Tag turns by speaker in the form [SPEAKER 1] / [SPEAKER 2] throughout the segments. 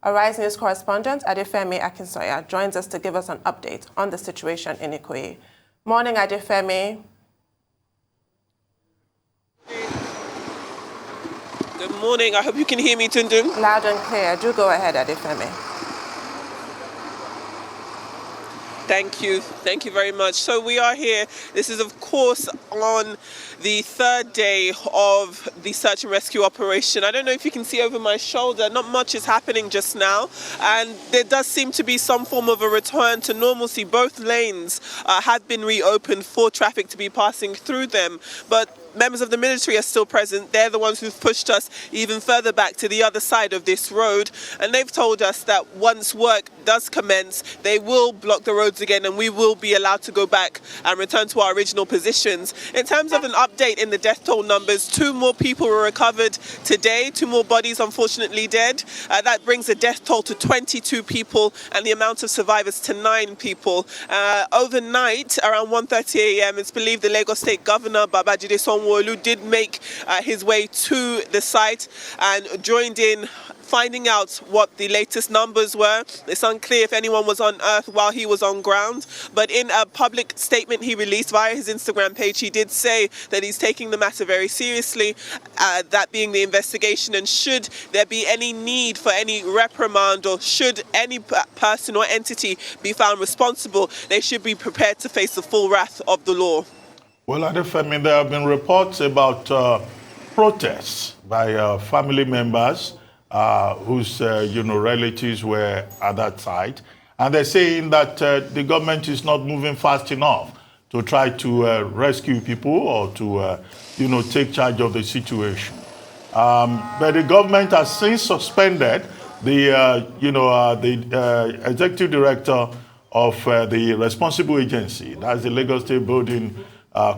[SPEAKER 1] Arise News correspondent Adefemi Akinsoya joins us to give us an update on the situation in Ikoyi. Morning, Adefemi.
[SPEAKER 2] Good morning. I hope you can hear me, Tundun.
[SPEAKER 1] Loud and clear. Do go ahead, Adefemi.
[SPEAKER 2] Thank you. Thank you very much. So we are here. This is, of course, on the third day of the search and rescue operation. I don't know if you can see over my shoulder, not much is happening just now. And there does seem to be some form of a return to normalcy. Both lanes have been reopened for traffic to be passing through them. But members of the military are still present. They're the ones who've pushed us even further back to the other side of this road. And they've told us that once work does commence, they will block the roads again and we will be allowed to go back and return to our original positions. In terms of an update in the death toll numbers, 2 more people were recovered today, 2 more bodies unfortunately dead. That brings the death toll to 22 people and the amount of survivors to 9 people. Overnight, around 1:30 a.m., it's believed the Lagos State Governor, Babajide Sanwo-Olu, did make his way to the site and joined in finding out what the latest numbers were. It's unclear if anyone was on earth while he was on ground, but in a public statement he released via his Instagram page, he did say that he's taking the matter very seriously, that being the investigation, and should there be any need for any reprimand or should any person or entity be found responsible, they should be prepared to face the full wrath of the law.
[SPEAKER 3] Well, Adefemi, there have been reports about protests by family members whose relatives were at that site, and they're saying that the government is not moving fast enough to try to rescue people or to take charge of the situation. But the government has since suspended the executive director of the responsible agency, that's the Lagos State Building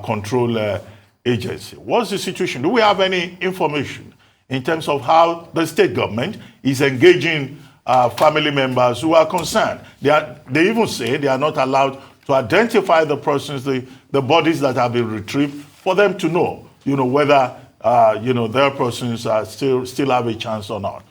[SPEAKER 3] Control Agency. What's the situation? Do we have any information in terms of how the state government is engaging family members who are concerned? They even say they are not allowed to identify the persons, the bodies that have been retrieved, for them to know, whether their persons are still have a chance or not.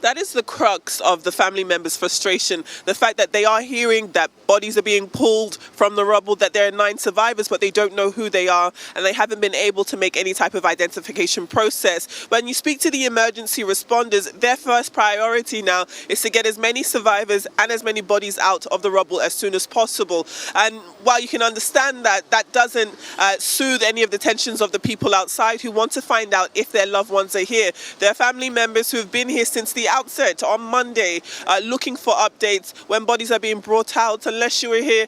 [SPEAKER 2] That is the crux of the family members' frustration. The fact that they are hearing that bodies are being pulled from the rubble, that there are 9 survivors, but they don't know who they are, and they haven't been able to make any type of identification process. When you speak to the emergency responders, their first priority now is to get as many survivors and as many bodies out of the rubble as soon as possible. And while you can understand that, that doesn't soothe any of the tensions of the people outside who want to find out if their loved ones are here. There are family members who have been here since the outset on Monday, looking for updates when bodies are being brought out. Unless you were here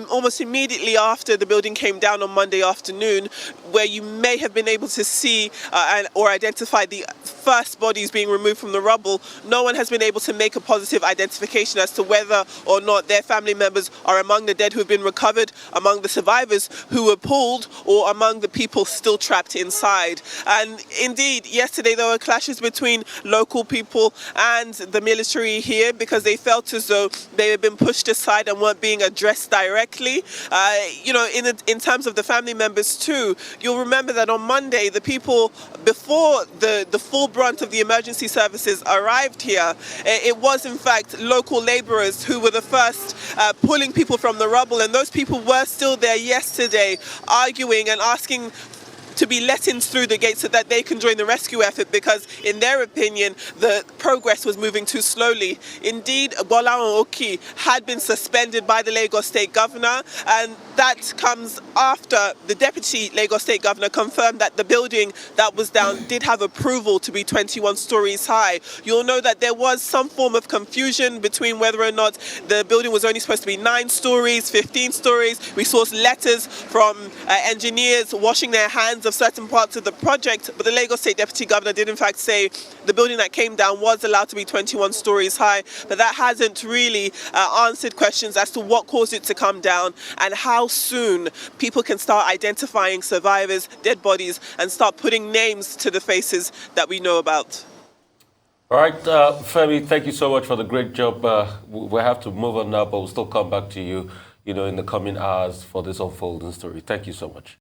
[SPEAKER 2] almost immediately after the building came down on Monday afternoon, where you may have been able to see or identify the first bodies being removed from the rubble, no one has been able to make a positive identification as to whether or not their family members are among the dead who have been recovered, among the survivors who were pulled, or among the people still trapped inside. And indeed, yesterday there were clashes between local people and the military here because they felt as though they had been pushed aside and weren't being addressed directly. In terms of the family members too, you'll remember that on Monday, the people, before the full brunt of the emergency services arrived here, it was in fact local laborers who were the first pulling people from the rubble, and those people were still there yesterday arguing and asking to be let in through the gate so that they can join the rescue effort because, in their opinion, the progress was moving too slowly. Indeed, Gbolahan Oki had been suspended by the Lagos State Governor, and that comes after the Deputy Lagos State Governor confirmed that the building that was down did have approval to be 21 stories high. You'll know that there was some form of confusion between whether or not the building was only supposed to be 9 stories, 15 stories. We saw letters from engineers washing their hands of certain parts of the project, but the Lagos State Deputy Governor did in fact say the building that came down was allowed to be 21 stories high, but that hasn't really answered questions as to what caused it to come down and how soon people can start identifying survivors, dead bodies, and start putting names to the faces that we know about.
[SPEAKER 4] All right, Femi, thank you so much for the great job. We have to move on now, but we'll still come back to you, in the coming hours for this unfolding story. Thank you so much.